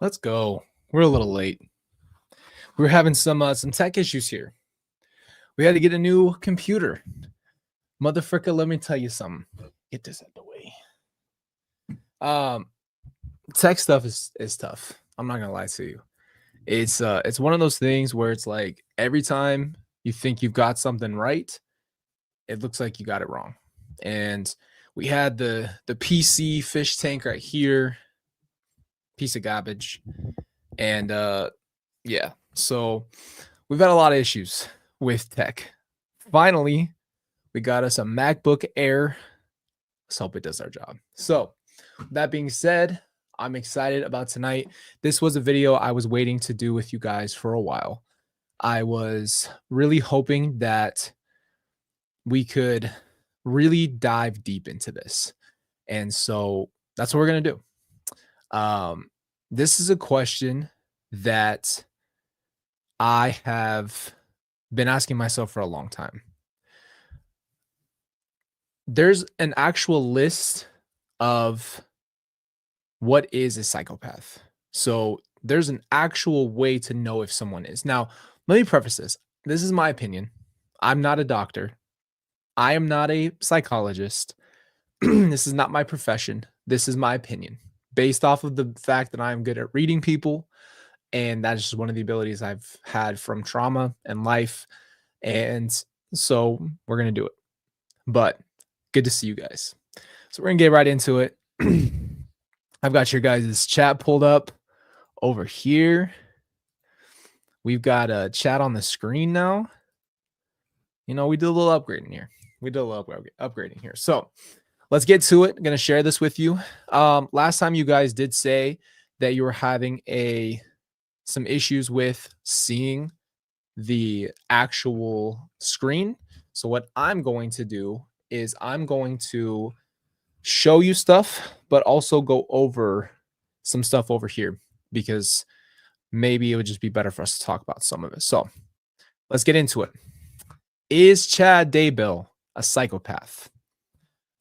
Let's go. We're a little late. We're having some tech issues here. We had to get a new computer. Motherfucker, let me tell you something. Get this out of the way. Tech stuff is tough. I'm not gonna lie to you. It's one of those things where it's like every time you think you've got something right, it looks like you got it wrong. And we had the PC fish tank right here, piece of garbage. And yeah, so we've had a lot of issues with tech. Finally, we got us a MacBook Air. Let's hope it does our job. So that being said, I'm excited about tonight. This was a video I was waiting to do with you guys for a while. I was really hoping that we could really dive deep into this. And so that's what we're going to do. This is a question that I have been asking myself for a long time. There's an actual list of what is a psychopath. So there's an actual way to know if someone is. Now, let me preface this. This is my opinion. I'm not a doctor. I am not a psychologist. This is not my profession. This is my opinion based off of the fact that I'm good at reading people. And that's just one of the abilities I've had from trauma and life. And so we're going to do it. But good to see you guys. So we're going to get right into it. I've got your guys' chat pulled up over here. We've got a chat on the screen now. You know, we did a little upgrading here. Upgrading here. So let's get to it. I'm going to share this with you. Last time you guys did say that you were having some issues with seeing the actual screen. So what I'm going to do is I'm going to show you stuff, but also go over some stuff over here because maybe it would just be better for us to talk about some of it. So let's get into it. Is Chad Daybell a psychopath?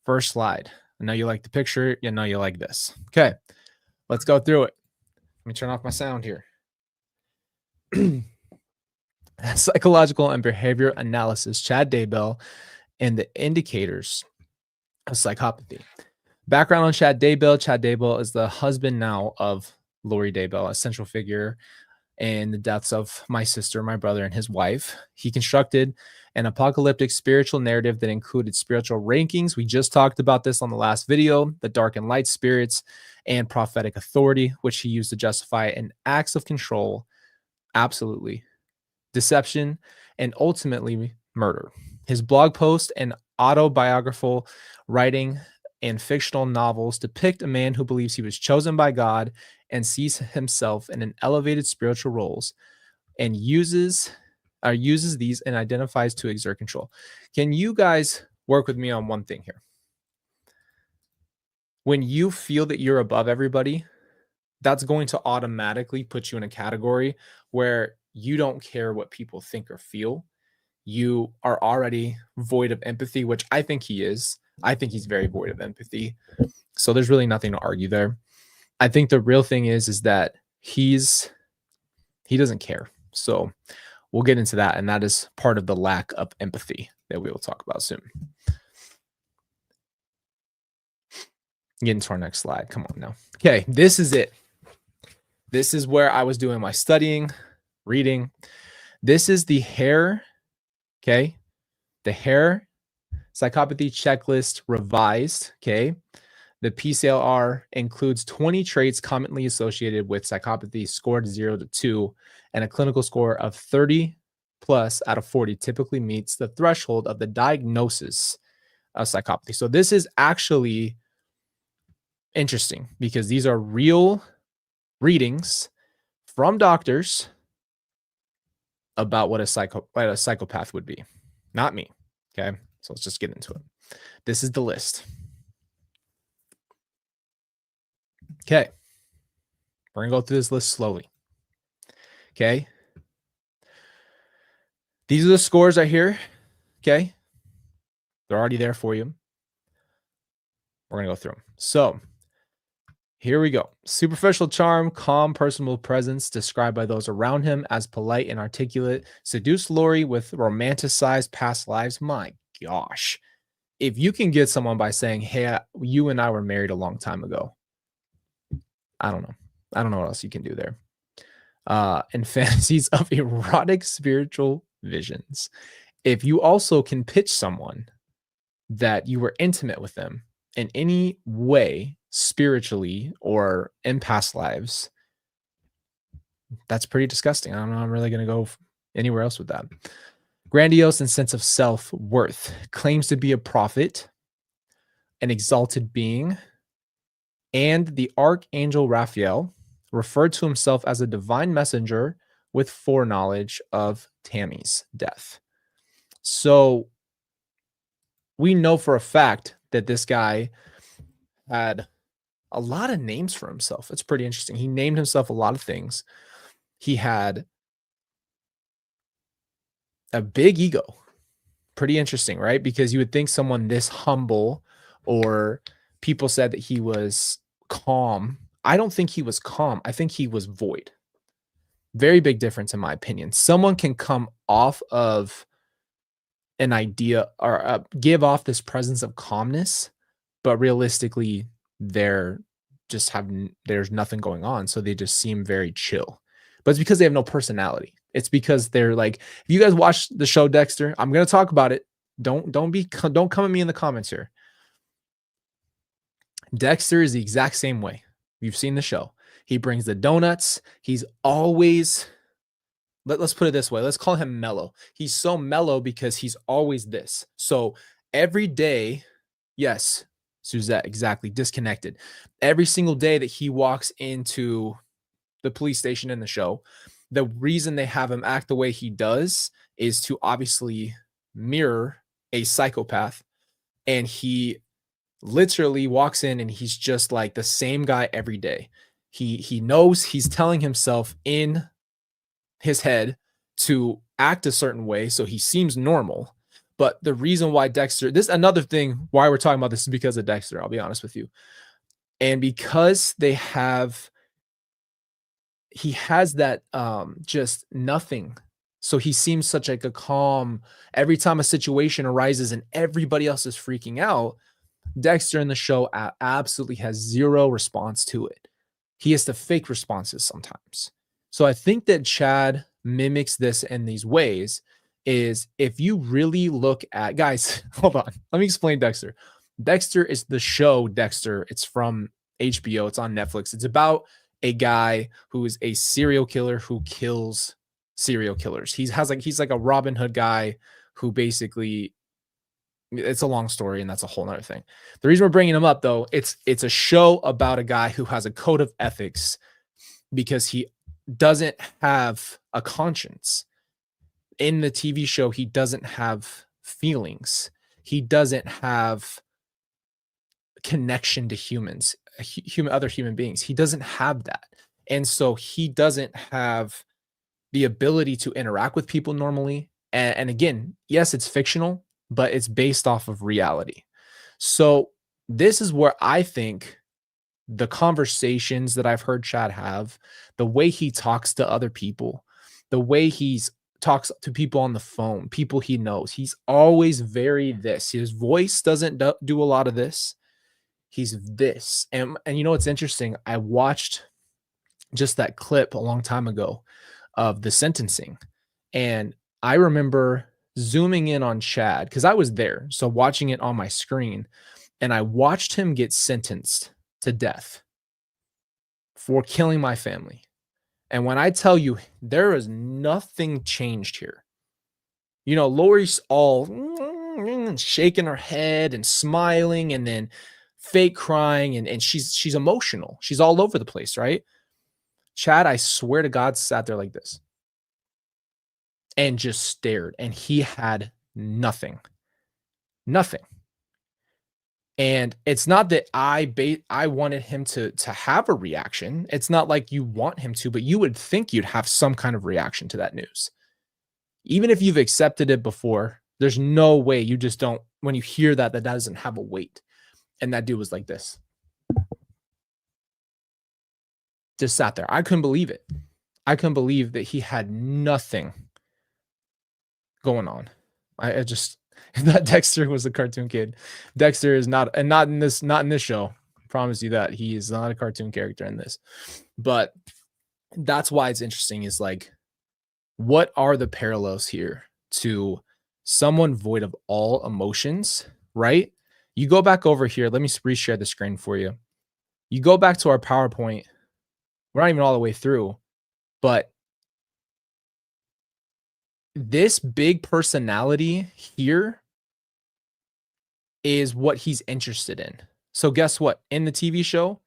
First slide. I know you like the picture. You know you like this. Okay, let's go through it. Let me turn off my sound here. Psychological and behavior analysis, Chad Daybell, and the indicators of psychopathy. Background on Chad Daybell. Chad Daybell is the husband now of Lori Daybell, a central figure in the deaths of my sister, my brother, and his wife. He constructed an apocalyptic spiritual narrative that included spiritual rankings. We just talked about this on the last video, the dark and light spirits, and prophetic authority, which he used to justify an acts of control, absolutely, deception, and ultimately murder. His blog post and autobiographical writing and fictional novels depict a man who believes he was chosen by God and sees himself in an elevated spiritual roles and uses these and identifies to exert control. Can you guys work with me on one thing here? When you feel that you're above everybody, that's going to automatically put you in a category where you don't care what people think or feel. You are already void of empathy, which I think he is. I think he's very void of empathy. So there's really nothing to argue there. I think the real thing is that he doesn't care. So we'll get into that. And that is part of the lack of empathy that we will talk about soon. Get into our next slide. Come on now. Okay, this is it. This is where I was doing my studying, reading. This is the hair, okay? The hair psychopathy checklist revised, okay? The PCLR includes 20 traits commonly associated with psychopathy scored 0 to 2, and a clinical score of 30 plus out of 40 typically meets the threshold of the diagnosis of psychopathy. So this is actually interesting because these are real readings from doctors about what a psychopath would be, not me, okay? So let's just get into it. This is the list. Okay. We're going to go through this list slowly. Okay. These are the scores right here. Okay. They're already there for you. We're going to go through them. So Here we go. Superficial charm, calm personal presence described by those around him as polite and articulate. Seduced Lori with romanticized past lives. My gosh. If you can get someone by saying, "Hey, you and I were married a long time ago," I don't know. I don't know what else you can do there. And fantasies of erotic spiritual visions. If you also can pitch someone that you were intimate with them in any way, spiritually or in past lives, that's pretty disgusting. I don't know. I'm really going to go anywhere else with that. Grandiose and sense of self worth, claims to be a prophet, an exalted being, and the archangel Raphael referred to himself as a divine messenger with foreknowledge of Tammy's death. So we know for a fact that this guy had a lot of names for himself. It's pretty interesting. He named himself a lot of things. He had a big ego. Pretty interesting, right? Because you would think someone this humble, or people said that he was calm. I don't think he was calm. I think he was void. Very big difference in my opinion. Someone can come off of an idea or give off this presence of calmness, but realistically they're just there's nothing going on, so they just seem very chill. But it's because they have no personality. It's because they're like, if you guys watch the show Dexter, I'm going to talk about it. Don't come at me in the comments here. Dexter is the exact same way. You've seen the show. He brings the donuts. He's always, let's put it this way. Let's call him mellow. He's so mellow because he's always this. So every day, yes, Suzette, exactly, disconnected. Every single day that he walks into the police station in the show, the reason they have him act the way he does is to obviously mirror a psychopath. And he literally walks in and he's just like the same guy every day. He knows, he's telling himself in his head to act a certain way, so he seems normal. But the reason why Dexter, this is another thing why we're talking about this, is because of Dexter, I'll be honest with you. And because he has that just nothing. So he seems such like a calm, every time a situation arises and everybody else is freaking out, Dexter in the show absolutely has zero response to it. He has to fake responses sometimes. So I think that Chad mimics this in these ways. Is if you really look at, guys, hold on, let me explain Dexter. Dexter is the show Dexter. It's from HBO. It's on Netflix. It's about a guy who is a serial killer who kills serial killers. He's like a Robin Hood guy who basically, it's a long story and that's a whole nother thing. The reason we're bringing him up though, it's a show about a guy who has a code of ethics because he doesn't have a conscience. In the TV show, he doesn't have feelings. He doesn't have connection to humans, other human beings. He doesn't have that. And so he doesn't have the ability to interact with people normally. And again, yes, it's fictional, but it's based off of reality. So this is where I think the conversations that I've heard Chad have, the way he talks to other people, the way he's talks to people on the phone, people he knows, he's always very this. His voice doesn't do a lot of this. He's this. And you know what's interesting? I watched just that clip a long time ago of the sentencing. And I remember zooming in on Chad because I was there. So watching it on my screen, and I watched him get sentenced to death for killing my family. And when I tell you, there is nothing changed here. You know, Lori's all shaking her head and smiling and then fake crying, and she's emotional. She's all over the place, right? Chad, I swear to God, sat there like this and just stared, and he had nothing. Nothing. And it's not that I wanted him to have a reaction. It's not like you want him to, but you would think you'd have some kind of reaction to that news. Even if you've accepted it before, there's no way you just don't, when you hear that doesn't have a weight. And that dude was like this. just sat there. I couldn't believe it. I couldn't believe that he had nothing going on. I just, if that Dexter was a cartoon kid, Dexter is not, and not in this show. I promise you that he is not a cartoon character in this. But that's why it's interesting, is like, what are the parallels here to someone void of all emotions, right? You go back over here. Let me reshare the screen for you. You go back to our PowerPoint. We're not even all the way through, but this big personality here is what he's interested in. So guess what? In the TV show,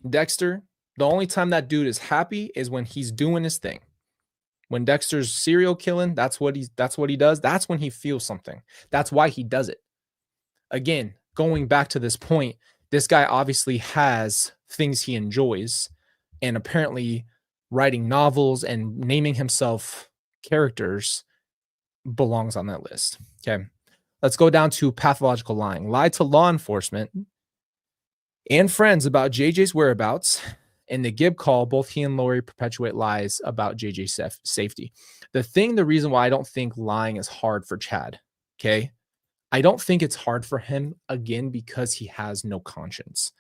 Dexter, the only time that dude is happy is when he's doing his thing. When Dexter's serial killing, that's what he does. That's when he feels something. That's why he does it. Again, going back to this point, this guy obviously has things he enjoys, and apparently writing novels and naming himself characters belongs on that list. Okay. Let's go down to pathological lying. Lied to law enforcement and friends about JJ's whereabouts. In the Gibb call, both he and Lori perpetuate lies about JJ's safety. The reason why I don't think lying is hard for Chad, okay? I don't think it's hard for him, again, because he has no conscience.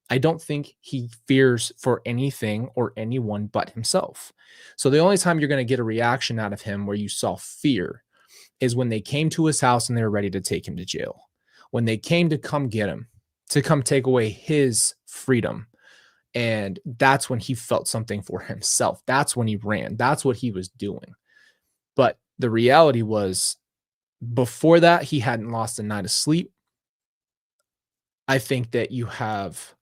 I don't think he fears for anything or anyone but himself. So the only time you're going to get a reaction out of him where you saw fear is when they came to his house and they were ready to take him to jail. When they came to come get him, to come take away his freedom. And that's when he felt something for himself. That's when he ran. That's what he was doing. But the reality was, before that, he hadn't lost a night of sleep. I think that you have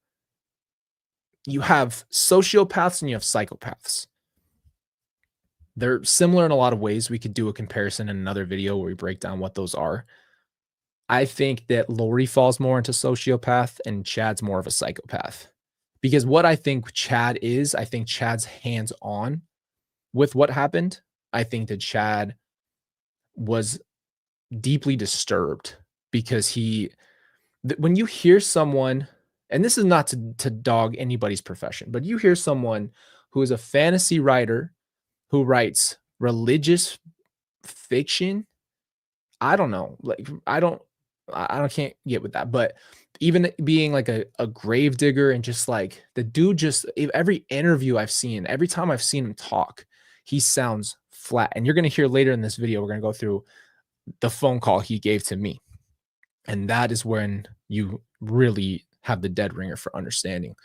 sociopaths and you have psychopaths. They're similar in a lot of ways. We could do a comparison in another video where we break down what those are. I think that Lori falls more into sociopath and Chad's more of a psychopath. Because what I think Chad is, I think Chad's hands-on with what happened. I think that Chad was deeply disturbed because when you hear someone, and this is not to dog anybody's profession, but you hear someone who is a fantasy writer who writes religious fiction. I don't know. Like, I can't get with that. But even being like a grave digger and just like the dude, just every interview I've seen, every time I've seen him talk, he sounds flat. And you're going to hear later in this video, we're going to go through the phone call he gave to me. And that is when you really have the dead ringer for understanding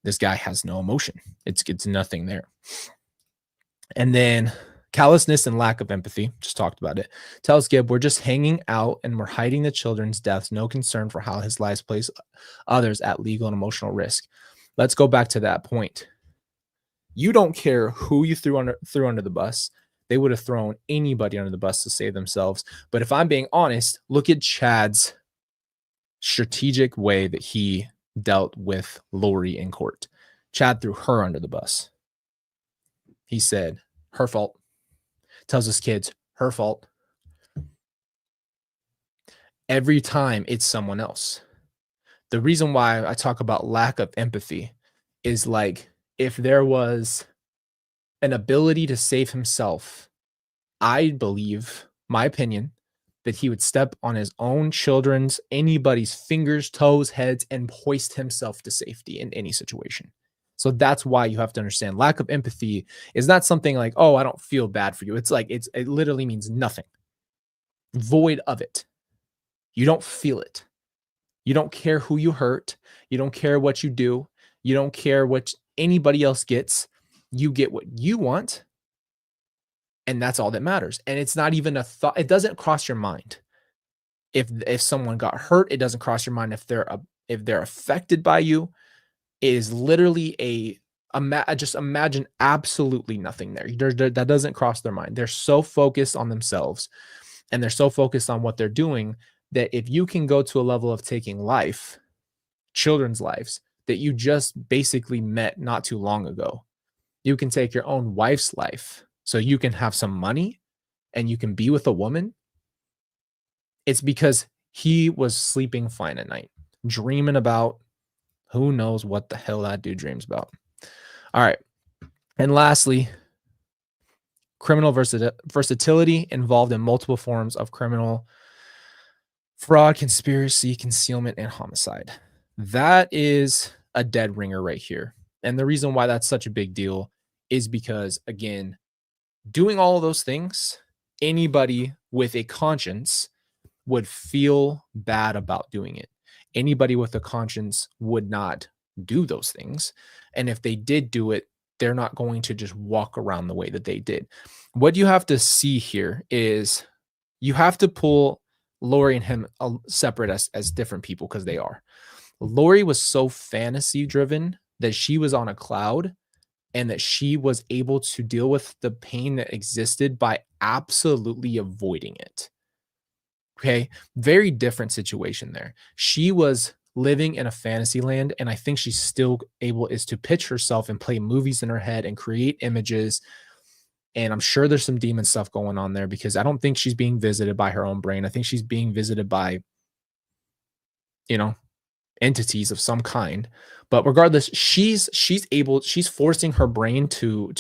this guy has no emotion. It's nothing there. And then callousness and lack of empathy, just talked about it, tells Gibb, we're just hanging out and we're hiding the children's deaths, no concern for how his lies place others at legal and emotional risk. Let's go back to that point. You don't care who you threw under the bus. They would have thrown anybody under the bus to save themselves. But if I'm being honest, look at Chad's strategic way that he dealt with Lori in court. Chad threw her under the bus. He said, her fault. Tells his kids, her fault. Every time it's someone else. The reason why I talk about lack of empathy is like, if there was an ability to save himself, I believe, my opinion, that he would step on his own children's, anybody's fingers, toes, heads, and hoist himself to safety in any situation. So that's why you have to understand lack of empathy is not something like, oh, I don't feel bad for you. It's like, it literally means nothing. Void of it. You don't feel it. You don't care who you hurt. You don't care what you do. You don't care what anybody else gets. You get what you want. And that's all that matters. And it's not even a thought. It doesn't cross your mind. If someone got hurt, it doesn't cross your mind. If they're affected by you, it is literally just imagine absolutely nothing there. That doesn't cross their mind. They're so focused on themselves and they're so focused on what they're doing that if you can go to a level of taking children's lives that you just basically met not too long ago, you can take your own wife's life so you can have some money and you can be with a woman. It's because he was sleeping fine at night, dreaming about who knows what the hell that dude dreams about. All right. And lastly, criminal versatility involved in multiple forms of criminal fraud, conspiracy, concealment, and homicide. That is a dead ringer right here. And the reason why that's such a big deal is because, again, doing all of those things, anybody with a conscience would feel bad about doing it. Anybody with a conscience would not do those things. And if they did do it, they're not going to just walk around the way that they did. What you have to see here is you have to pull Lori and him separate as different people because they are. Lori was so fantasy driven that she was on a cloud and that she was able to deal with the pain that existed by absolutely avoiding it. Okay. Very different situation there. She was living in a fantasy land, and I think she's still able is to pitch herself and play movies in her head and create images. And I'm sure there's some demon stuff going on there because I don't think she's being visited by her own brain. I think she's being visited by, you know, entities of some kind. But regardless, she's forcing her brain to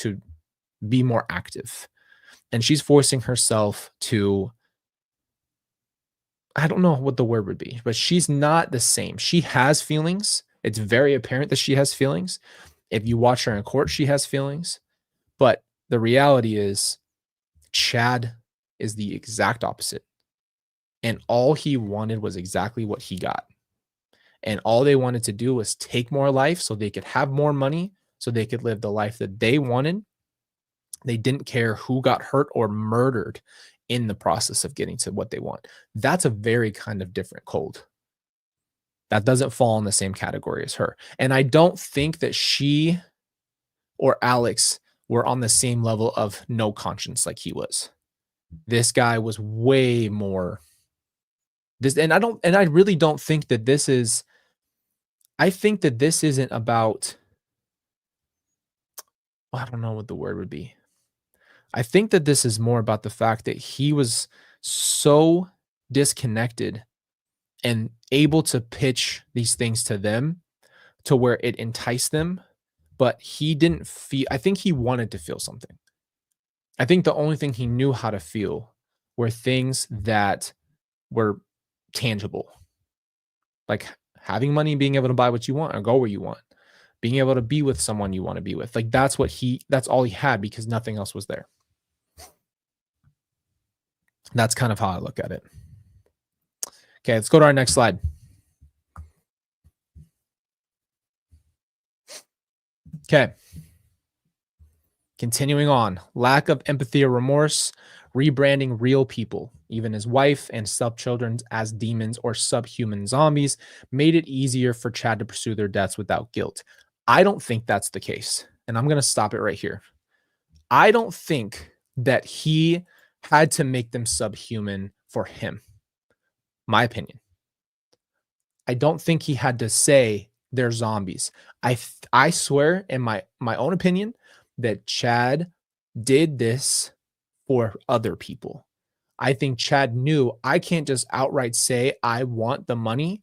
be more active. And she's forcing herself to, I don't know what the word would be, but she's not the same. She has feelings. It's very apparent that she has feelings. If you watch her in court, she has feelings. But the reality is, Chad is the exact opposite. And all he wanted was exactly what he got. And all they wanted to do was take more life so they could have more money, so they could live the life that they wanted. They didn't care who got hurt or murdered in the process of getting to what they want. That's a very kind of different cold. That doesn't fall in the same category as her. And I don't think that she or Alex were on the same level of no conscience like he was. This guy was way more this, and I really don't think that this is, I think that this isn't about, I don't know what the word would be. I think that this is more about the fact that he was so disconnected and able to pitch these things to them to where it enticed them, but he didn't feel, I think he wanted to feel something. I think the only thing he knew how to feel were things that were tangible, like having money, being able to buy what you want or go where you want, being able to be with someone you want to be with. Like that's all he had because nothing else was there. That's kind of how I look at it. Okay, let's go to our next slide. Okay. Continuing on, lack of empathy or remorse, rebranding real people, even his wife and stepchildren as demons or subhuman zombies, made it easier for Chad to pursue their deaths without guilt. I don't think that's the case. And I'm going to stop it right here. I don't think that he had to make them subhuman for him. My opinion. I don't think he had to say they're zombies. I swear in my own opinion that Chad did this for other people. I think Chad knew I can't just outright say I want the money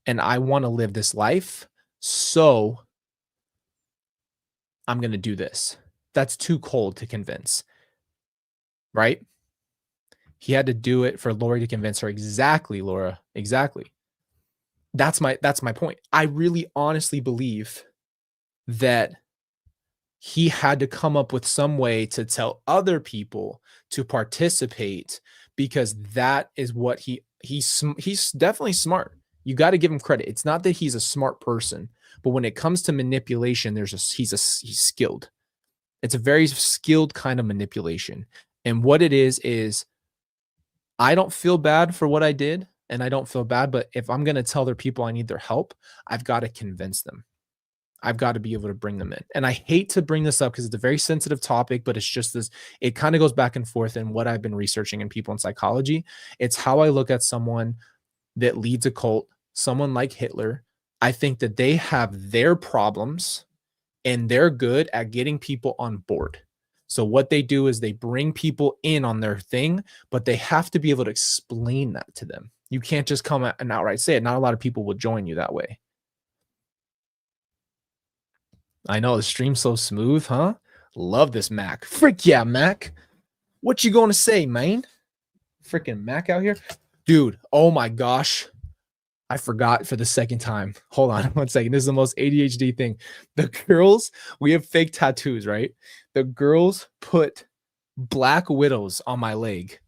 and I want to live this life. So I'm going to do this. That's too cold to convince. Right? He had to do it for Lori to convince her. Exactly, Laura. Exactly. That's my point. I really honestly believe that he had to come up with some way to tell other people to participate because that is what he's definitely smart. You got to give him credit. It's not that he's a smart person, but when it comes to manipulation, he's skilled. It's a very skilled kind of manipulation. And what it is I don't feel bad for what I did, and I don't feel bad, but if I'm going to tell their people I need their help, I've got to convince them. I've got to be able to bring them in. And I hate to bring this up because it's a very sensitive topic, but it's just this, it kind of goes back and forth in what I've been researching in people in psychology. It's how I look at someone that leads a cult, someone like Hitler. I think that they have their problems and they're good at getting people on board. So what they do is they bring people in on their thing, but they have to be able to explain that to them. You can't just come out and outright say it. Not a lot of people will join you that way. I know the stream's so smooth, huh? Love this Mac. Frick yeah, Mac. What you gonna say, man? Freaking Mac out here. Dude, oh my gosh. I forgot for the second time. Hold on 1 second. This is the most ADHD thing. The girls, we have fake tattoos, right? The girls put black widows on my leg.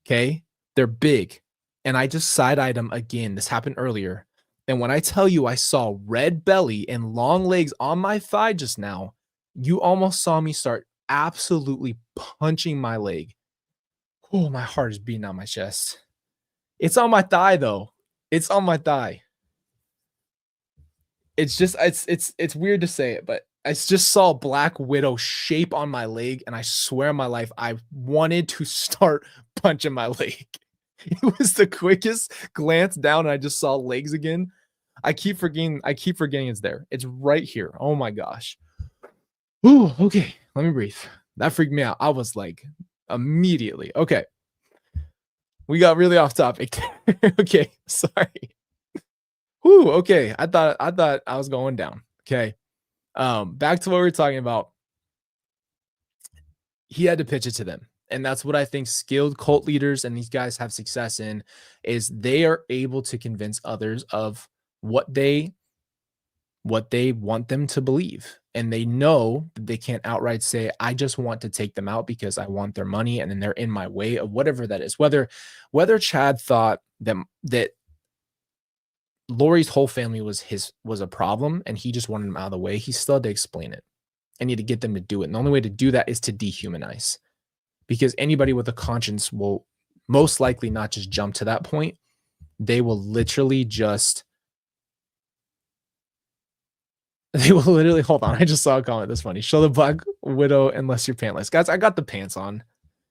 Okay. They're big. And I just side-eyed them again. This happened earlier. And when I tell you I saw red belly and long legs on my thigh just now, you almost saw me start absolutely punching my leg. Oh, my heart is beating on my chest. It's on my thigh though. It's on my thigh. It's just it's weird to say it, but I just saw a black widow shape on my leg, and I swear on my life, I wanted to start punching my leg. It was the quickest glance down, and I just saw legs again. I keep forgetting it's there. It's right here. Oh my gosh. Ooh, okay. Let me breathe. That freaked me out. I was like, immediately. Okay. We got really off topic. Okay, sorry. Whew, okay. I thought I was going down. Okay. Back to what we were talking about. He had to pitch it to them. And that's what I think skilled cult leaders and these guys have success in, is they are able to convince others of what they want them to believe. And they know that they can't outright say, I just want to take them out because I want their money, and then they're in my way of whatever that is. Whether Chad thought that Lori's whole family was a problem and he just wanted them out of the way, he still had to explain it. I need to get them to do it. And the only way to do that is to dehumanize, because anybody with a conscience will most likely not just jump to that point. They will literally hold on. I just saw a comment that's funny. Show the black widow unless you're pantless. Guys, I got the pants on.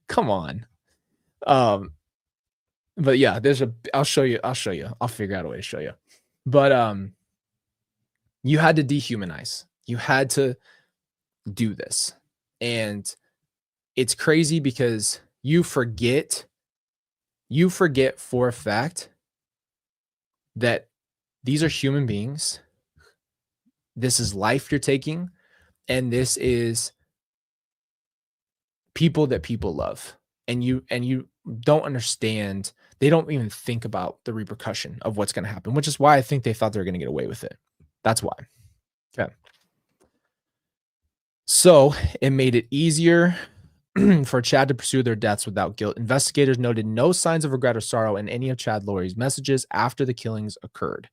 Come on. But yeah, I'll show you. I'll figure out a way to show you. But you had to dehumanize. You had to do this. And it's crazy because you forget for a fact that these are human beings. This is life you're taking, and this is people that people love. And you don't understand. They don't even think about the repercussion of what's going to happen, which is why I think they thought they were going to get away with it. That's why. Okay. So it made it easier for Chad to pursue their deaths without guilt. Investigators noted no signs of regret or sorrow in any of Chad Lori's messages after the killings occurred.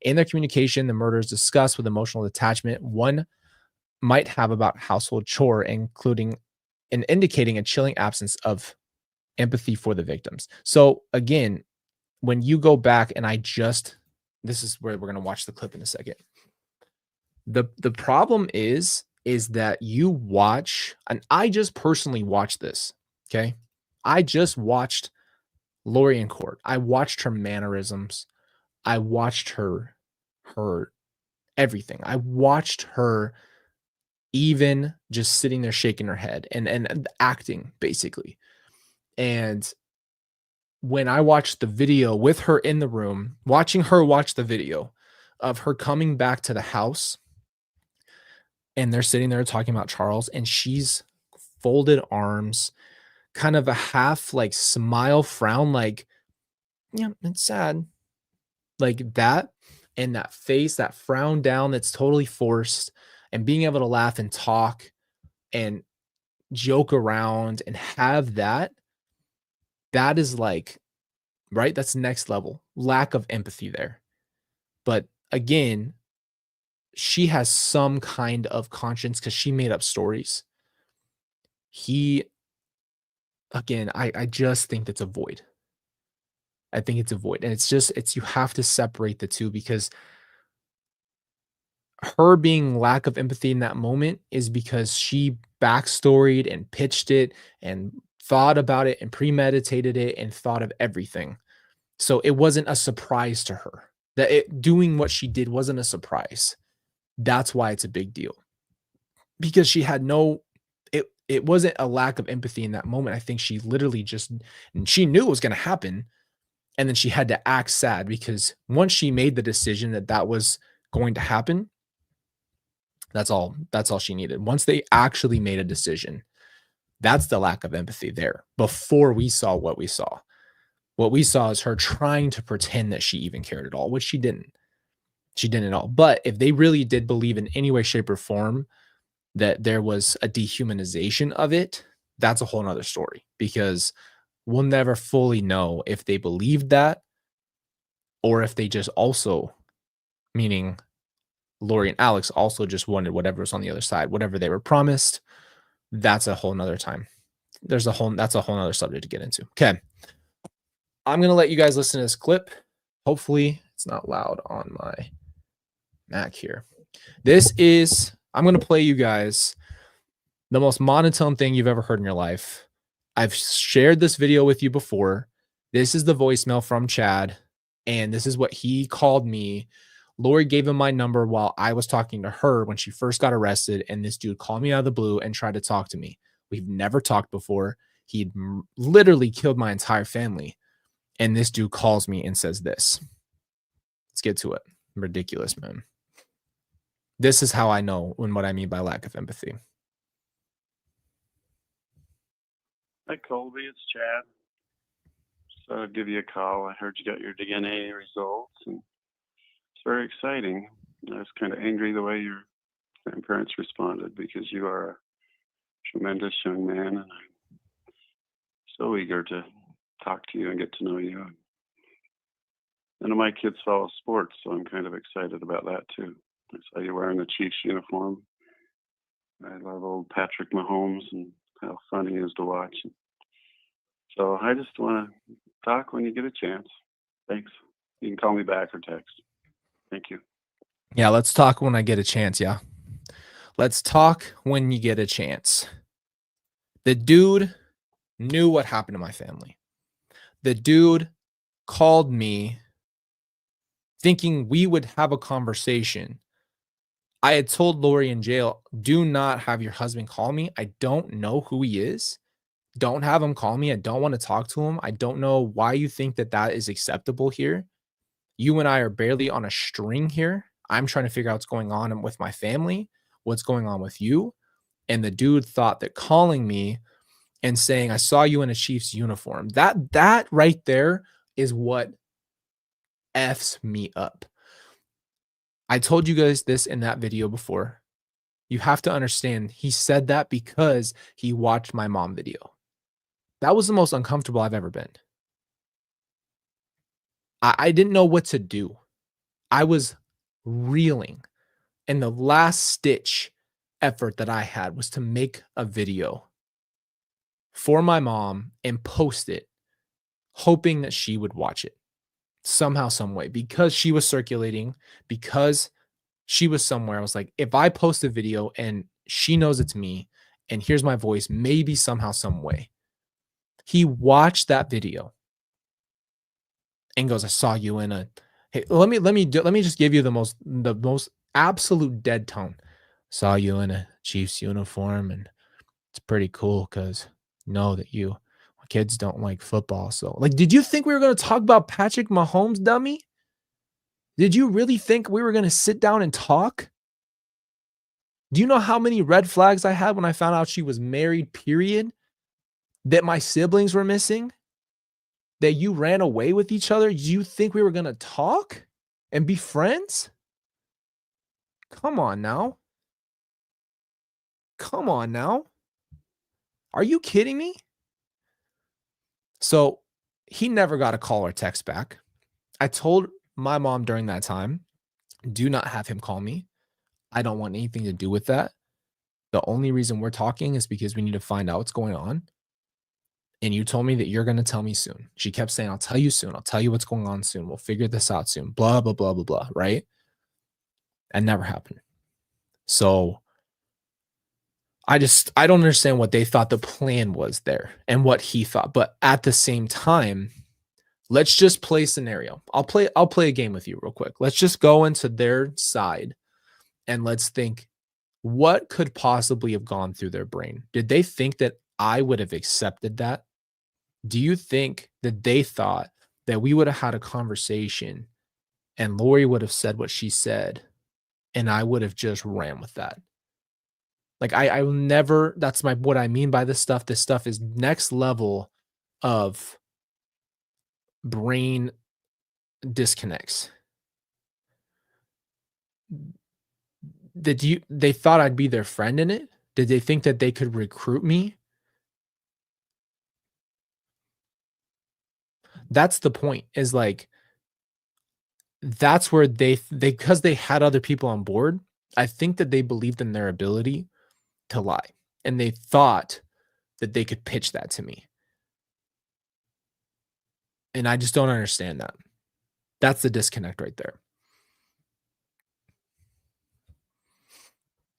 In their communication, the murders discussed with emotional detachment one might have about household chore, including and indicating a chilling absence of empathy for the victims. So again, when you go back, and this is where we're going to watch the clip in a second. The problem is that you watch, and I just personally watched this. Okay. I just watched Lori in court. I watched her mannerisms. I watched her everything. I watched her even just sitting there shaking her head and acting basically. And when I watched the video with her in the room, watching her watch the video of her coming back to the house, and they're sitting there talking about Charles, and she's folded arms, kind of a half like smile, frown, like, yeah, it's sad. Like that, and that face, that frown down that's totally forced, and being able to laugh and talk and joke around and have that is like, right? That's next level. Lack of empathy there. But again, she has some kind of conscience because she made up stories. Again, I just think that's a void. I think it's a void. And you have to separate the two, because her being lack of empathy in that moment is because she backstoried and pitched it and thought about it and premeditated it and thought of everything. So it wasn't a surprise to her. Doing what she did wasn't a surprise. That's why it's a big deal. Because she had it wasn't a lack of empathy in that moment. I think she literally she knew it was going to happen. And then she had to act sad, because once she made the decision that was going to happen, That's all she needed. Once they actually made a decision, that's the lack of empathy there. Before we saw what we saw. What we saw is her trying to pretend that she even cared at all, which she didn't. She didn't at all. But if they really did believe in any way, shape, or form that there was a dehumanization of it, that's a whole nother story, because we'll never fully know if they believed that or if they just also, meaning Lori and Alex, also just wanted whatever was on the other side, whatever they were promised. That's a whole nother time. That's a whole nother subject to get into. Okay. I'm going to let you guys listen to this clip. Hopefully it's not loud on my Mac here. I'm going to play you guys the most monotone thing you've ever heard in your life. I've shared this video with you before. This is the voicemail from Chad, and this is what he called me. Lori gave him my number while I was talking to her when she first got arrested, and this dude called me out of the blue and tried to talk to me. We've never talked before. He'd literally killed my entire family, and this dude calls me and says this. Let's get to it. Ridiculous, man. This is how I know what I mean by lack of empathy. Hi, Colby. It's Chad. So I'll give you a call. I heard you got your DNA results, and it's very exciting. I was kind of angry the way your grandparents responded, because you are a tremendous young man, and I'm so eager to talk to you and get to know you. None of my kids follow sports, so I'm kind of excited about that too. I saw you wearing the Chiefs uniform. I love old Patrick Mahomes and how fun he is to watch. So I just want to talk when you get a chance. Thanks. You can call me back or text. Thank you. Yeah, let's talk when I get a chance. Yeah. Let's talk when you get a chance. The dude knew what happened to my family. The dude called me thinking we would have a conversation. I had told Lori in jail, do not have your husband call me. I don't know who he is. Don't have him call me. I don't want to talk to him. I don't know why you think that that is acceptable here. You and I are barely on a string here. I'm trying to figure out what's going on with my family, what's going on with you. And the dude thought that calling me and saying, I saw you in a Chiefs uniform, that right there is what F's me up. I told you guys this in that video before. You have to understand, he said that because he watched my mom video. That was the most uncomfortable I've ever been. I didn't know what to do. I was reeling. And the last stitch effort that I had was to make a video for my mom and post it, hoping that she would watch it somehow, some way, because she was circulating, because she was somewhere. I was like, if I post a video and she knows it's me and hears my voice, maybe somehow, some way. He watched that video and goes, I saw you in a, hey, let me just give you the most absolute dead tone. Saw you in a Chiefs uniform, and it's pretty cool because know that kids don't like football. So, like, did you think we were going to talk about Patrick Mahomes, dummy? Did you really think we were going to sit down and talk? Do you know how many red flags I had when I found out she was married, period? That my siblings were missing? That you ran away with each other? Do you think we were going to talk and be friends? Come on now. Come on now. Are you kidding me? So he never got a call or text back. I told my mom during that time, do not have him call me. I don't want anything to do with that. The only reason we're talking is because we need to find out what's going on. And you told me that you're going to tell me soon. She kept saying, I'll tell you soon. I'll tell you what's going on soon. We'll figure this out soon. Blah, blah, blah, blah, blah. Right? That never happened. So I don't understand what they thought the plan was there and what he thought. But at the same time, let's just play scenario. I'll play a game with you real quick. Let's just go into their side and let's think, what could possibly have gone through their brain? Did they think that I would have accepted that? Do you think that they thought that we would have had a conversation and Lori would have said what she said and I would have just ran with that. Like I will never, that's what I mean by this stuff. This stuff is next level of brain disconnects. They thought I'd be their friend in it? Did they think that they could recruit me? That's the point, is like, that's where they because they had other people on board, I think that they believed in their ability to lie, and they thought that they could pitch that to me. And I just don't understand that. That's the disconnect right there.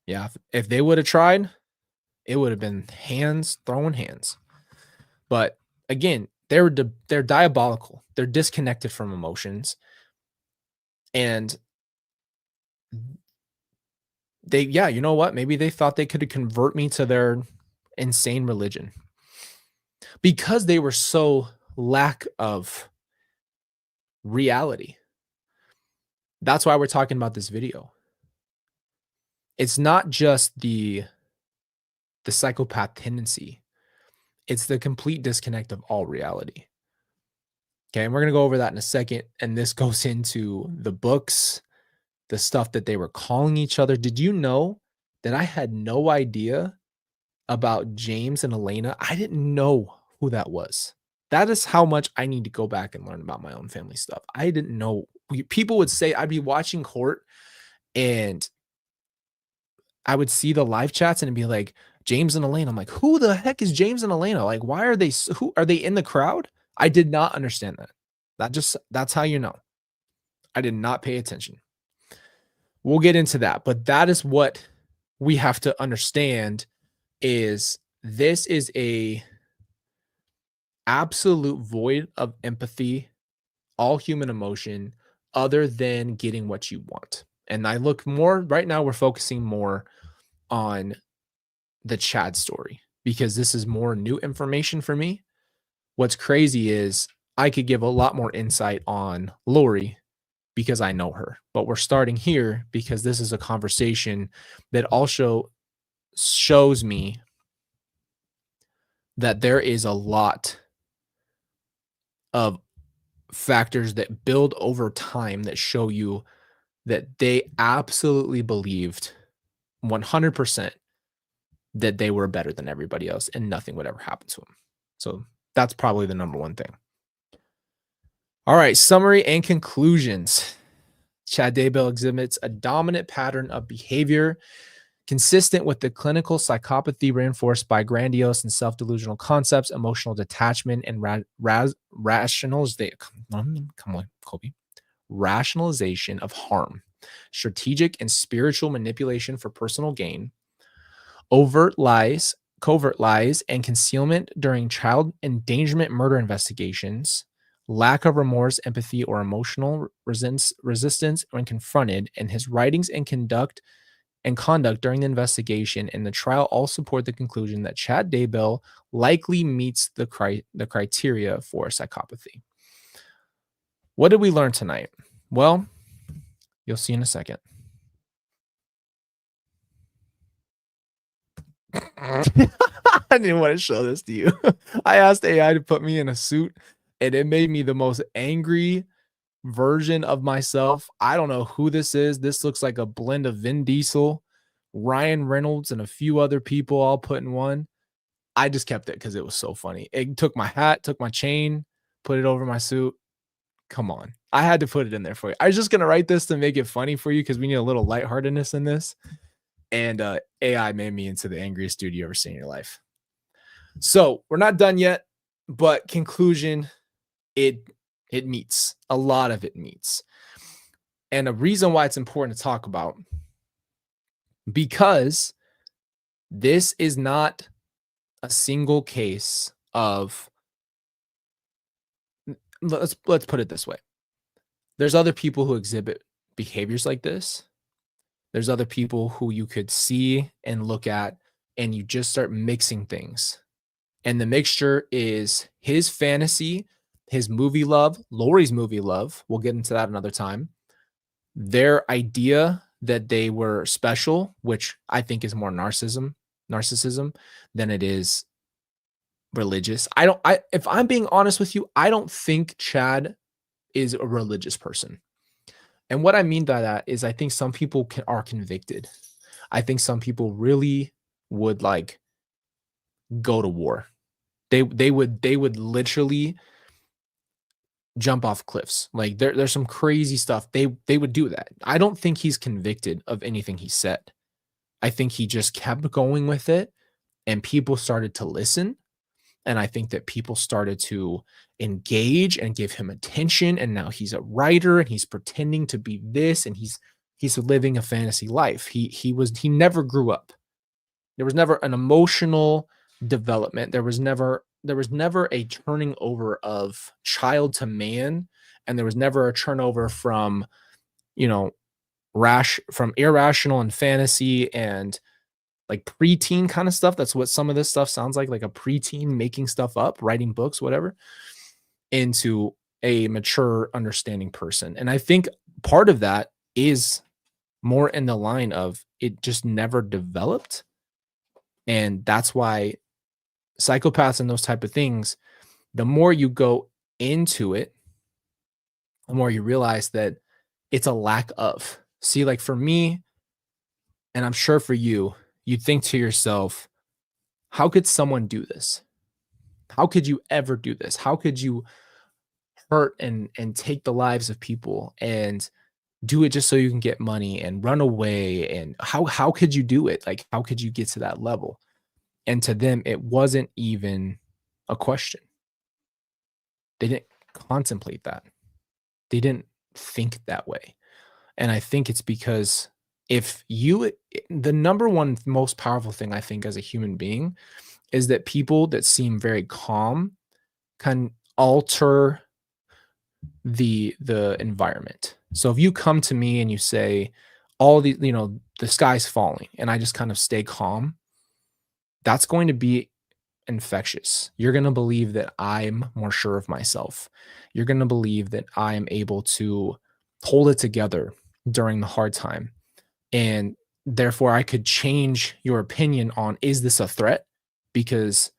Yeah, if they would have tried, it would have been throwing hands. But again, they're diabolical. They're disconnected from emotions. And you know what? Maybe they thought they could convert me to their insane religion because they were so lack of reality. That's why we're talking about this video. It's not just the psychopath tendency. It's the complete disconnect of all reality. Okay, and we're going to go over that in a second. And this goes into the books, the stuff that they were calling each other. Did you know that I had no idea about James and Elena? I didn't know who that was. That is how much I need to go back and learn about my own family stuff. I didn't know. People would say, I'd be watching court and I would see the live chats and it'd be like, James and Elena. I'm like, who the heck is James and Elena? Like, why are they, who are they in the crowd? I did not understand that. That's how you know. I did not pay attention. We'll get into that, but that is what we have to understand, is this is a absolute void of empathy, all human emotion, other than getting what you want. And I look more right now, we're focusing more on the Chad story because this is more new information for me. What's crazy is I could give a lot more insight on Lori because I know her, but we're starting here because this is a conversation that also shows me that there is a lot of factors that build over time that show you that they absolutely believed 100% that they were better than everybody else and nothing would ever happen to them. So that's probably the number one thing. All right, summary and conclusions. Chad Daybell exhibits a dominant pattern of behavior consistent with the clinical psychopathy reinforced by grandiose and self-delusional concepts, emotional detachment, and rationalization. Come on, Colby. Rationalization of harm, strategic and spiritual manipulation for personal gain, overt lies, covert lies, and concealment during child endangerment murder investigations, lack of remorse, empathy, or emotional resistance when confronted, and his writings and conduct during the investigation and the trial all support the conclusion that Chad Daybell likely meets the criteria for psychopathy. What did we learn tonight? Well, you'll see in a second. I didn't want to show this to you. I asked AI to put me in a suit, and it made me the most angry version of myself. I don't know who this is. This looks like a blend of Vin Diesel, Ryan Reynolds, and a few other people all put in one. I just kept it because it was so funny. It took my hat, took my chain, put it over my suit. Come on. I had to put it in there for you. I was just going to write this to make it funny for you because we need a little lightheartedness in this. And AI made me into the angriest dude you ever seen in your life. So we're not done yet, but conclusion, it meets. A lot of it meets. And a reason why it's important to talk about, because this is not a single case of, let's put it this way. There's other people who exhibit behaviors like this. There's other people who you could see and look at, and you just start mixing things. And the mixture is his fantasy, his movie love, Lori's movie love. We'll get into that another time. Their idea that they were special, which I think is more narcissism than it is religious. If I'm being honest with you, I don't think Chad is a religious person. And what I mean by that is I think some people are convicted. I think some people really would like go to war. They would literally jump off cliffs. Like there's some crazy stuff. They would do that. I don't think he's convicted of anything he said. I think he just kept going with it and people started to listen. And I think that people started to engage and give him attention. And now he's a writer and he's pretending to be this and he's living a fantasy life. He never grew up. There was never an emotional development. There was never a turning over of child to man, and there was never a turnover from, from irrational and fantasy and like preteen kind of stuff. That's what some of this stuff sounds like a preteen making stuff up, writing books, whatever, into a mature, understanding person. And I think part of that is more in the line of it just never developed. And that's why psychopaths and those type of things, the more you go into it, the more you realize that it's a lack of. See, like for me, and I'm sure for you, you'd think to yourself, how could someone do this? How could you ever do this? How could you hurt and take the lives of people and do it just so you can get money and run away? And how could you do it? Like, how could you get to that level? And to them, it wasn't even a question. They didn't contemplate that. They didn't think that way. And I think it's because the number one most powerful thing I think as a human being is that people that seem very calm can alter the environment. So if you come to me and you say the sky's falling and I just kind of stay calm, that's going to be infectious. You're going to believe that I'm more sure of myself. You're going to believe that I am able to hold it together during the hard time. And therefore, I could change your opinion on, is this a threat? Because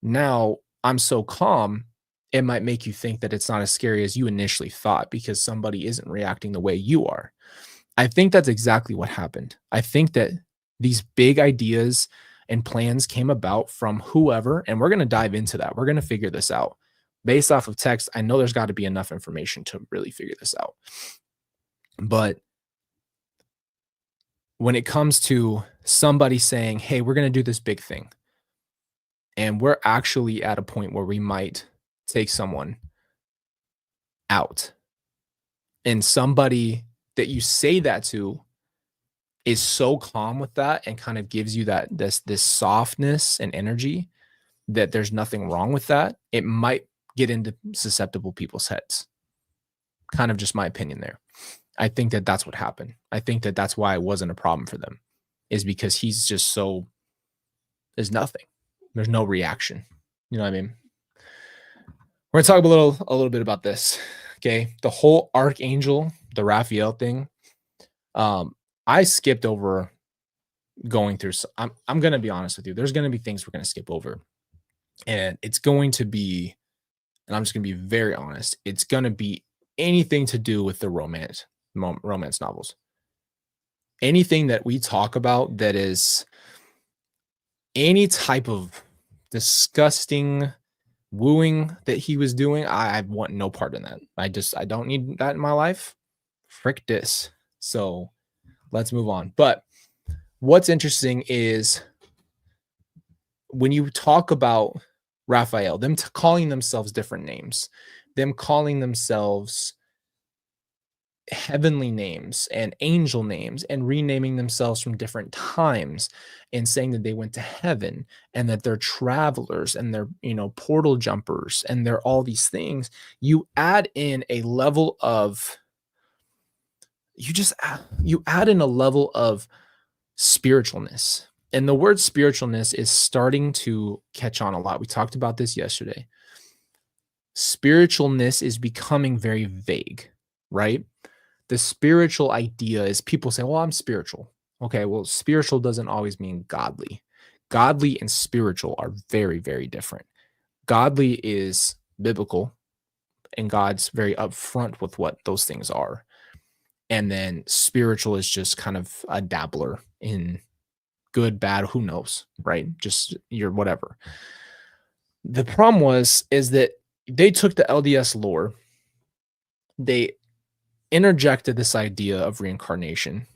now I'm so calm, it might make you think that it's not as scary as you initially thought because somebody isn't reacting the way you are. I think that's exactly what happened. I think that these big ideas and plans came about from whoever, and we're going to dive into that. We're going to figure this out. Based off of text, I know there's got to be enough information to really figure this out. But when it comes to somebody saying, hey, we're going to do this big thing, and we're actually at a point where we might take someone out, and somebody that you say that to is so calm with that and kind of gives you this softness and energy that there's nothing wrong with that, it might get into susceptible people's heads. Kind of just my opinion there. I think that that's what happened. I think that that's why it wasn't a problem for them, is because he's just there's nothing. There's no reaction. You know what I mean? We're gonna talk a little bit about this. Okay. The whole archangel, the Raphael thing. I skipped over going through. I'm going to be honest with you. There's going to be things we're going to skip over, and it's going to be, and I'm just going to be very honest. It's going to be anything to do with the romance novels. Anything that we talk about that is any type of disgusting wooing that he was doing, I want no part in that. I don't need that in my life. Frick this. So let's move on. But what's interesting is when you talk about Raphael, them calling themselves different names, them calling themselves heavenly names and angel names and renaming themselves from different times and saying that they went to heaven and that they're travelers and they're, portal jumpers and they're all these things. You add in a level of, you add in a level of spiritualness. And the word spiritualness is starting to catch on a lot. We talked about this yesterday. Spiritualness is becoming very vague, right? The spiritual idea is people say, well, I'm spiritual. Okay, well, spiritual doesn't always mean godly. Godly and spiritual are very, very different. Godly is biblical, and God's very upfront with what those things are. And then spiritual is just kind of a dabbler in good, bad, who knows, right? Just your whatever. The problem is that they took the LDS lore, they interjected this idea of reincarnation,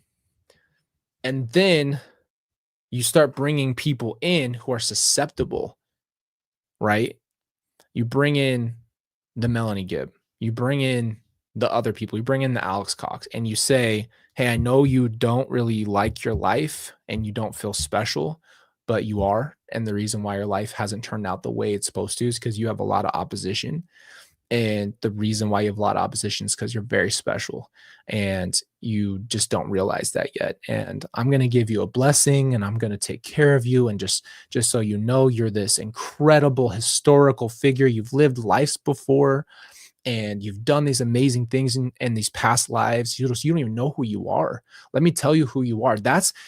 and then you start bringing people in who are susceptible, right? You bring in the Melanie Gibb, you bring in the other people, you bring in the Alex Cox, and you say, hey, I know you don't really like your life and you don't feel special, but you are. And the reason why your life hasn't turned out the way it's supposed to is because you have a lot of opposition. And the reason why you have a lot of opposition is because you're very special and you just don't realize that yet. And I'm going to give you a blessing and I'm going to take care of you. And just so you know, you're this incredible historical figure. You've lived lives before and you've done these amazing things in these past lives. You don't even know who you are. Let me tell you who you are.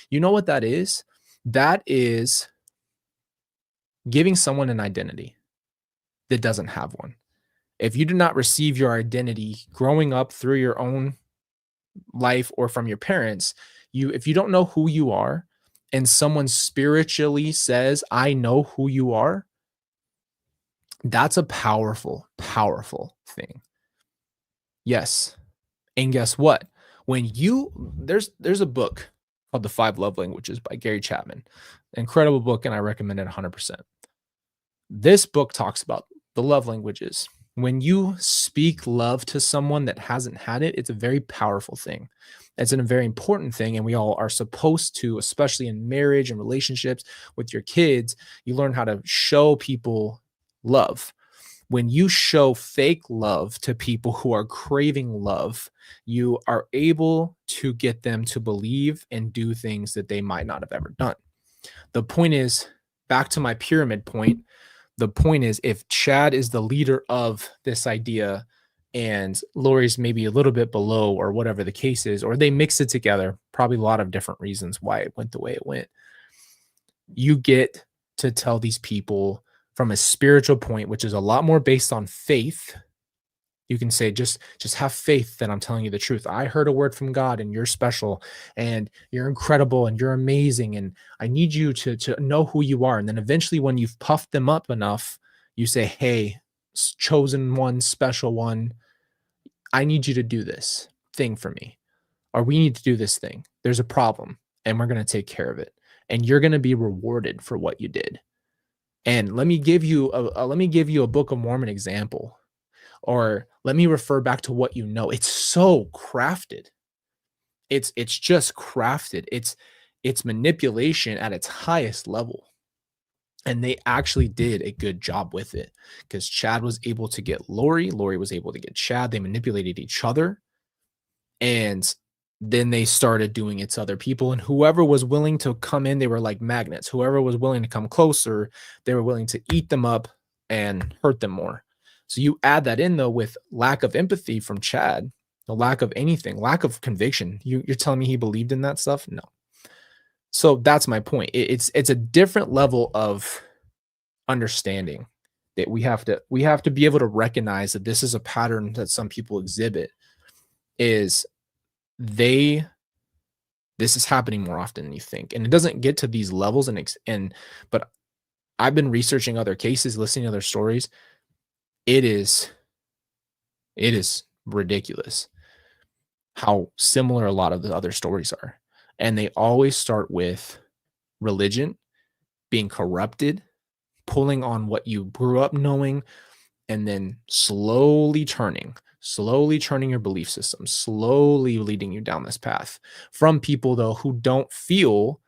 You know what that is? That is giving someone an identity that doesn't have one. If you do not receive your identity growing up through your own life or from your parents, if you don't know who you are and someone spiritually says, I know who you are, that's a powerful, powerful thing. Yes. And guess what? There's a book called The 5 Love Languages by Gary Chapman. Incredible book, and I recommend it 100%. This book talks about the love languages. When you speak love to someone that hasn't had it, it's a very powerful thing. It's a very important thing, and we all are supposed to, especially in marriage and relationships with your kids, you learn how to show people love. When you show fake love to people who are craving love, you are able to get them to believe and do things that they might not have ever done. The point is, back to my pyramid point, the point is, if Chad is the leader of this idea and Lori's maybe a little bit below or whatever the case is, or they mix it together, probably a lot of different reasons why it went the way it went. You get to tell these people from a spiritual point, which is a lot more based on faith. You can say, just have faith that I'm telling you the truth. I heard a word from God and you're special and you're incredible and you're amazing. And I need you to know who you are. And then eventually when you've puffed them up enough, you say, hey, chosen one, special one, I need you to do this thing for me. Or we need to do this thing. There's a problem and we're going to take care of it. And you're going to be rewarded for what you did. And let me give you a Book of Mormon example. Or let me refer back to what you know. It's so crafted. It's just crafted. It's manipulation at its highest level. And they actually did a good job with it because Chad was able to get Lori. Lori was able to get Chad. They manipulated each other. And then they started doing it to other people. And whoever was willing to come in, they were like magnets. Whoever was willing to come closer, they were willing to eat them up and hurt them more. So you add that in, though, with lack of empathy from Chad, the lack of anything, lack of conviction. You're telling me he believed in that stuff? No. So that's my point. It's a different level of understanding that we have to be able to recognize that this is a pattern that some people exhibit. This is happening more often than you think, and it doesn't get to these levels. But I've been researching other cases, listening to other stories. It is ridiculous how similar a lot of the other stories are. And they always start with religion being corrupted, pulling on what you grew up knowing, and then slowly turning your belief system, slowly leading you down this path from people, though, who don't feel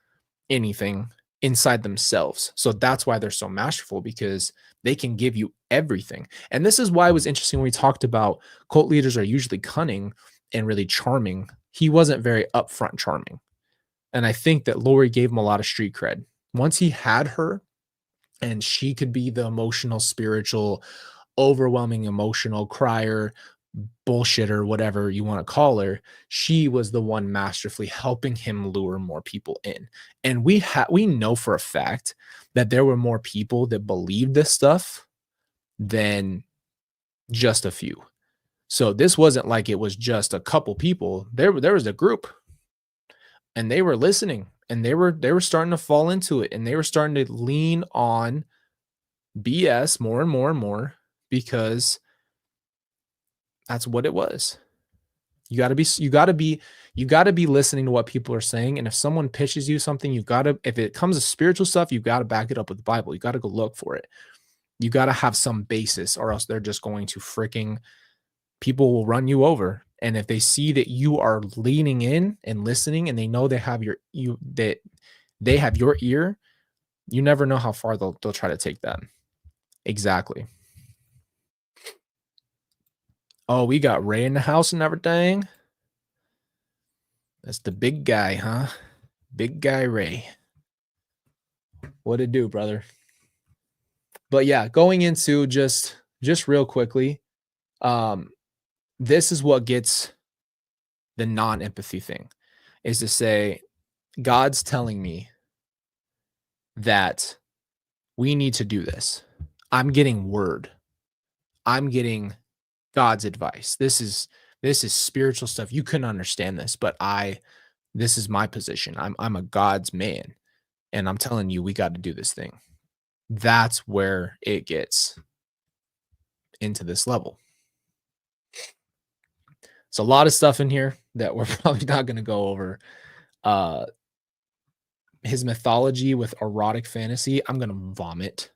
anything inside themselves. So that's why they're so masterful, because they can give you everything. And this is why it was interesting when we talked about cult leaders are usually cunning and really charming. He wasn't very upfront charming. And I think that Lori gave him a lot of street cred. Once he had her and she could be the emotional, spiritual, overwhelming emotional crier, bullshitter, whatever you want to call her, she was the one masterfully helping him lure more people in. And we know for a fact that there were more people that believed this stuff than just a few. So this wasn't like it was just a couple people. There was a group, and they were listening, and they were starting to fall into it, and they were starting to lean on BS more and more and more, because that's what it was. You got to be listening to what people are saying. And if someone pitches you something, if it comes to spiritual stuff, you got to back it up with the Bible. You got to go look for it. You got to have some basis, or else they're just going to people will run you over. And if they see that you are leaning in and listening, and they know they have your ear, you never know how far they'll try to take that. Exactly. Oh, we got Ray in the house and everything. That's the big guy, huh? Big guy Ray. What it do, brother? But yeah, going into just real quickly, this is what gets the non-empathy thing, is to say, God's telling me that we need to do this. I'm getting word. I'm getting God's advice. This is spiritual stuff. You couldn't understand this, but this is my position. I'm a God's man, and I'm telling you, we got to do this thing. That's where it gets into this level. It's a lot of stuff in here that we're probably not going to go over. His mythology with erotic fantasy, I'm going to vomit.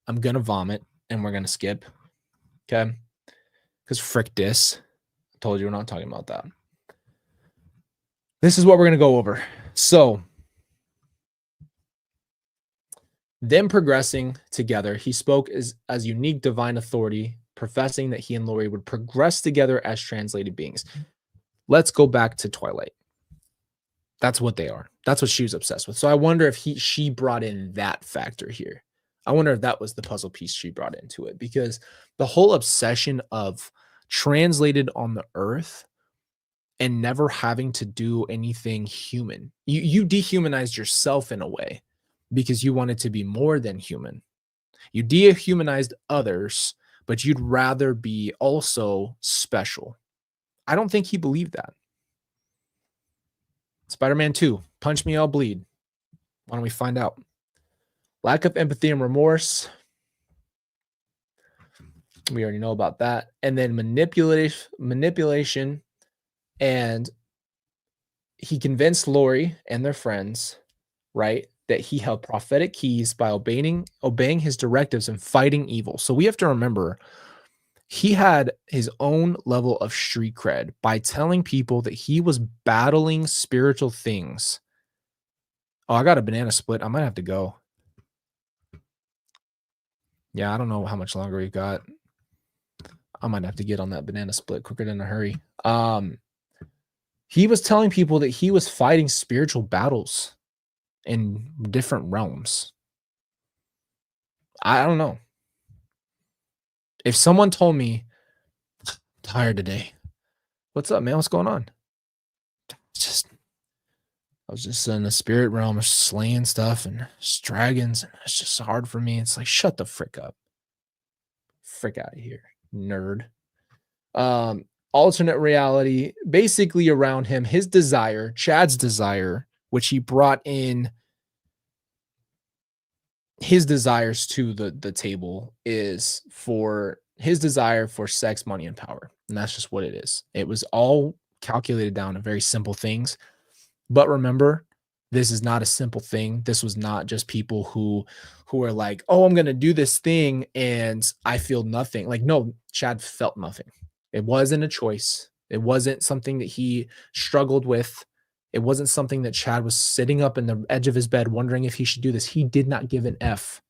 And we're going to skip. Okay? Because frick this. I told you we're not talking about that. This is what we're going to go over. So, them progressing together, he spoke as unique divine authority, professing that he and Lori would progress together as translated beings. Let's go back to Twilight. That's what they are. That's what she was obsessed with. So I wonder if she brought in that factor here. I wonder if that was the puzzle piece she brought into it, because the whole obsession of translated on the earth and never having to do anything human. You dehumanized yourself in a way because you wanted to be more than human. You dehumanized others, but you'd rather be also special. I don't think he believed that. Spider-Man 2, punch me, I'll bleed. Why don't we find out? Lack of empathy and remorse. We already know about that. And then manipulation. And he convinced Lori and their friends, right, that he held prophetic keys by obeying his directives and fighting evil. So we have to remember, he had his own level of street cred by telling people that he was battling spiritual things. Oh, I got a banana split. I might have to go. Yeah, I don't know how much longer we got. I might have to get on that banana split quicker than a hurry. He was telling people that he was fighting spiritual battles in different realms. I don't know. If someone told me, tired today. What's up, man? What's going on? I was just in the spirit realm of slaying stuff and dragons, and it's just hard for me. It's like, shut the frick up. Frick out of here, nerd. Alternate reality, basically around him, his desire, Chad's desire, which he brought in his desires to the table, is for his desire for sex, money, and power. And that's just what it is. It was all calculated down to very simple things. But remember, this is not a simple thing. This was not just people who are like, oh, I'm going to do this thing and I feel nothing. Like, no, Chad felt nothing. It wasn't a choice. It wasn't something that he struggled with. It wasn't something that Chad was sitting up in the edge of his bed wondering if he should do this. He did not give an F.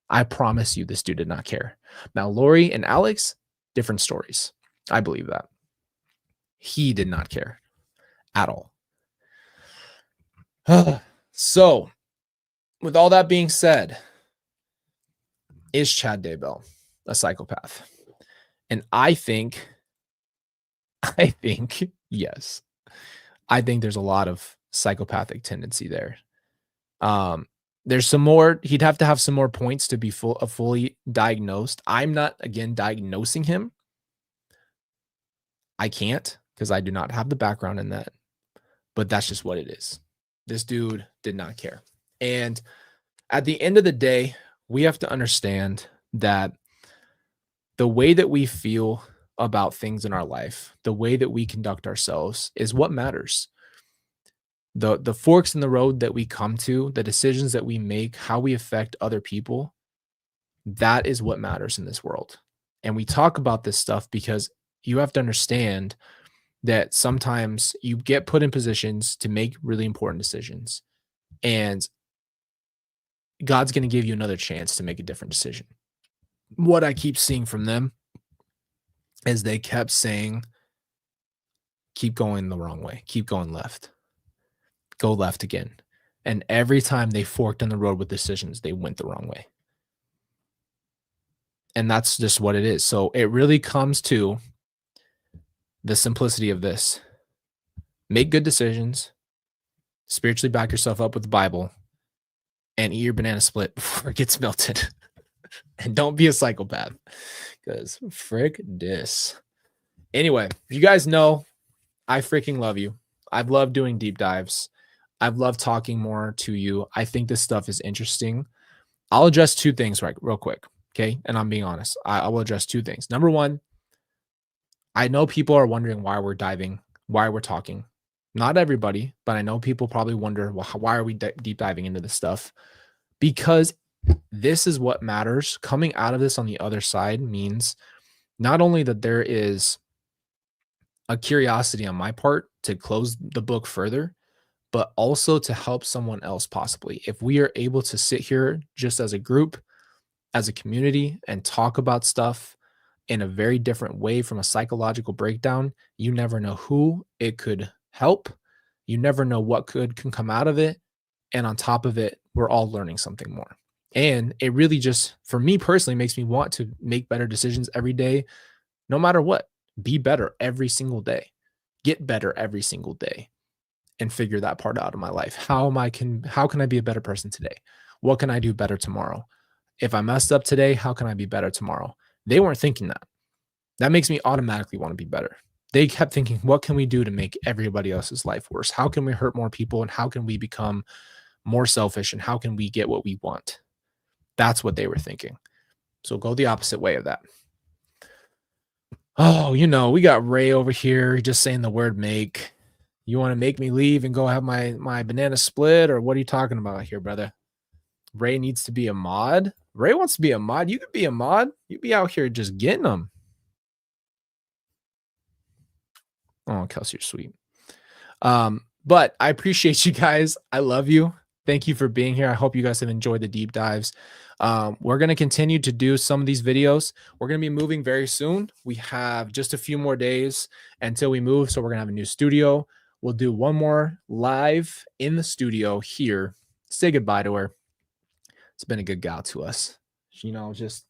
I promise you, this dude did not care. Now, Lori and Alex, different stories. I believe that. He did not care at all. So, with all that being said, is Chad Daybell a psychopath? And I think I think, yes. I think there's a lot of psychopathic tendency there. Um, there's some more. He'd have to have some more points to be fully diagnosed. I'm not again diagnosing him. I can't because I do not have the background in that. But that's just what it is. This dude did not care. And at the end of the day, we have to understand that the way that we feel about things in our life, the way that we conduct ourselves is what matters. The forks in the road that we come to, the decisions that we make, how we affect other people, that is what matters in this world. And we talk about this stuff because you have to understand that sometimes you get put in positions to make really important decisions, and God's going to give you another chance to make a different decision. What I keep seeing from them is they kept saying, keep going the wrong way, keep going left, go left again. And every time they forked on the road with decisions, they went the wrong way. And that's just what it is. So it really comes to the simplicity of this. Make good decisions, spiritually back yourself up with the Bible, and eat your banana split before it gets melted. And don't be a psychopath, because frick this. Anyway, you guys know I freaking love you. I've loved doing deep dives. I've loved talking more to you. I think this stuff is interesting. I'll address two things real quick, okay? And I'm being honest. I will address two things. Number one, I know people are wondering why we're diving, why we're talking. Not everybody, but I know people probably wonder, well, why are we deep diving into this stuff? Because this is what matters. Coming out of this on the other side means not only that there is a curiosity on my part to close the book further, but also to help someone else possibly. If we are able to sit here just as a group, as a community, and talk about stuff in a very different way from a psychological breakdown, you never know who it could help. You never know what can come out of it. And on top of it, we're all learning something more. And it really just, for me personally, makes me want to make better decisions every day, no matter what. Be better every single day. Get better every single day. And figure that part out of my life. How can I be a better person today? What can I do better tomorrow? If I messed up today, how can I be better tomorrow? They weren't thinking that. That makes me automatically want to be better. They kept thinking, what can we do to make everybody else's life worse? How can we hurt more people? And how can we become more selfish? And how can we get what we want? That's what they were thinking. So go the opposite way of that. Oh, we got Ray over here just saying the word make. You want to make me leave and go have my banana split, or what are you talking about here, brother? Ray needs to be a mod. Ray wants to be a mod. You could be a mod. You be out here just getting them. Oh, Kelsey, you're sweet. But I appreciate you guys. I love you. Thank you for being here. I hope you guys have enjoyed the deep dives. We're going to continue to do some of these videos. We're going to be moving very soon. We have just a few more days until we move. So we're going to have a new studio. We'll do one more live in the studio here. Say goodbye to her. It's been a good gal to us. Just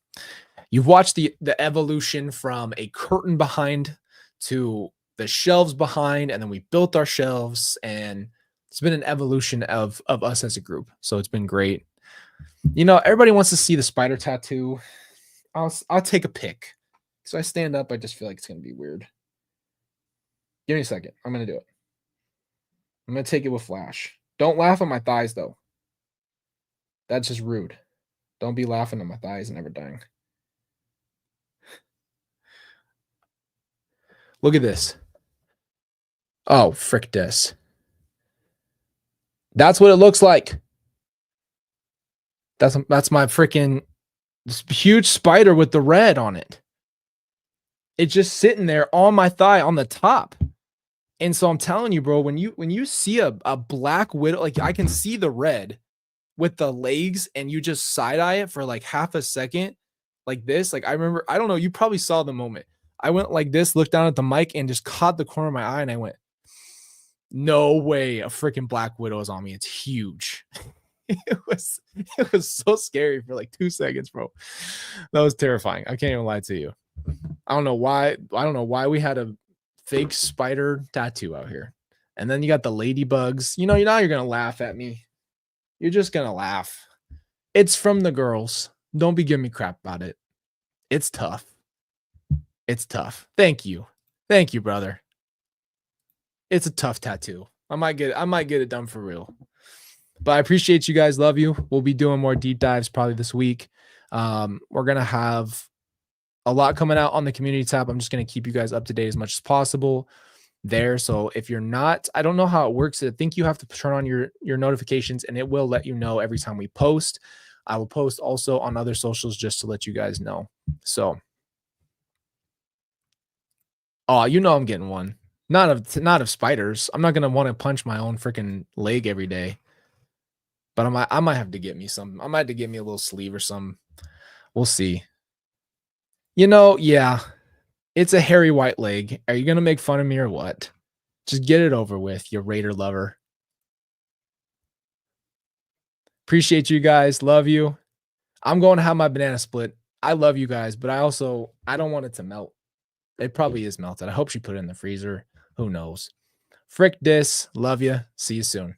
you've watched the evolution from a curtain behind to the shelves behind, and then we built our shelves, and it's been an evolution of us as a group. So it's been great. Everybody wants to see the spider tattoo. I'll take a pic. So I stand up. I just feel like it's going to be weird. Give me a second. I'm going to do it. I'm going to take it with flash. Don't laugh at my thighs, though. That's just rude. Don't be laughing at my thighs and never dying. Look at this. Oh, frick this. That's what it looks like. That's my freaking huge spider with the red on it. It's just sitting there on my thigh on the top. And so I'm telling you, bro, when you see a black widow, like I can see the red with the legs, and you just side eye it for like half a second, like this. Like I remember, I don't know, you probably saw the moment. I went like this, looked down at the mic, and just caught the corner of my eye, and I went, no way, a freaking black widow is on me. It's huge. It was so scary for like 2 seconds, bro. That was terrifying. I can't even lie to you. I don't know why we had to fake spider tattoo out here. And then you got the ladybugs. You know, you're going to laugh at me. You're just going to laugh. It's from the girls. Don't be giving me crap about it. It's tough. It's tough. Thank you. Thank you, brother. It's a tough tattoo. I might get it done for real. But I appreciate you guys. Love you. We'll be doing more deep dives probably this week. We're going to have a lot coming out on the community tab. I'm just going to keep you guys up to date as much as possible there. So if you're not, I don't know how it works. I think you have to turn on your notifications, and it will let you know every time we post. I will post also on other socials just to let you guys know. So, oh, you know I'm getting one. Not of spiders. I'm not gonna want to punch my own freaking leg every day. But I might have to get me some. I might have to get me a little sleeve or some. We'll see. You know, yeah. It's a hairy white leg. Are you gonna make fun of me or what? Just get it over with, you Raider lover. Appreciate you guys. Love you. I'm going to have my banana split. I love you guys, but I don't want it to melt. It probably is melted. I hope she put it in the freezer. Who knows? Frick this. Love you. See you soon.